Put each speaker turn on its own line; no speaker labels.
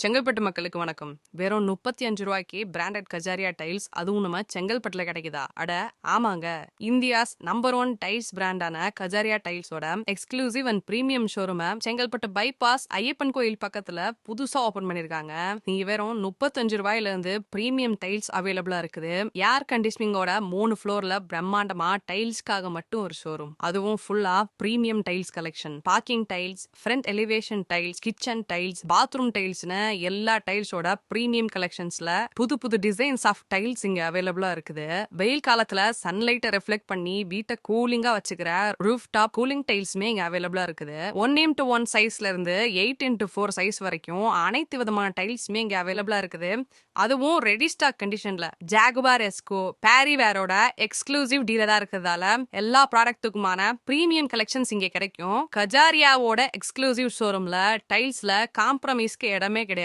செங்கல்பட்டு மக்களுக்கு வணக்கம். வெறும் 35 ரூபாய்க்கு பிராண்டட் கஜாரியா டைல்ஸ், அதுவும் நம்ம செங்கல்பட்டுல கிடைக்குதா? அட ஆமாங்க. இந்தியாஸ் நம்பர் 1 டைல்ஸ் பிராண்டான கஜாரியா டைல்ஸோட exclusive and premium showroom Chengalpattu bypass Ayyappan கோயில் பக்கத்துல புதுசா ஓபன் பண்ணிருக்காங்க. நீங்க வெறும் 35 ரூபாயில இருந்து பிரீமியம் டைல்ஸ் அவைலபிளா இருக்குது. ஏர் கண்டிஷனிங்கோட 3 ஃப்ளோர்ல பிரம்மாண்டமா டைல்ஸ்க்காக மட்டும் ஒரு ஷோரூம். அதுவும் ஃபுல்லா premium tiles collection, parking tiles, front elevation tiles, kitchen tiles, bathroom டைல்ஸ்னு எல்லா டைல்ஸோட பிரீமியம் கலெக்ஷன்ஸ்ல புது புது டிசைன்ஸ் ஆஃப் டைல்ஸ் இங்க அவைலபிளா இருக்குது. வெயில் காலத்துல சன்லைட்டை ரெஃப்ளெக்ட் பண்ணி வீட்டை கூலிங்கா வச்சுக்கிற ரூஃப் டாப் கூலிங் டைல்ஸ்மே இங்க அவைலபிளா இருக்குது. 1x1 சைஸ்ல இருந்து 8x4 சைஸ் வரைக்கும் அனைத்து விதமான டைல்ஸ்மே இங்க அவைலபிளா இருக்குது. அதுவும் ரெடி ஸ்டாக் கண்டிஷன்ல. ஜாகுவார் எஸ்கோ பேரிவேரோட எக்ஸ்க்ளூசிவ் டீலரா இருக்கிறதால எல்லா ப்ராடக்ட்டுக்குமான பிரீமியம் கலெக்ஷன்ஸ் இங்க கிடைக்கும். கஜாரியாவோட எக்ஸ்க்ளூசிவ் ஷோரூம்ல டைல்ஸ்ல காம்ப்ரமைஸ்க்கு இடமே கிடையாது.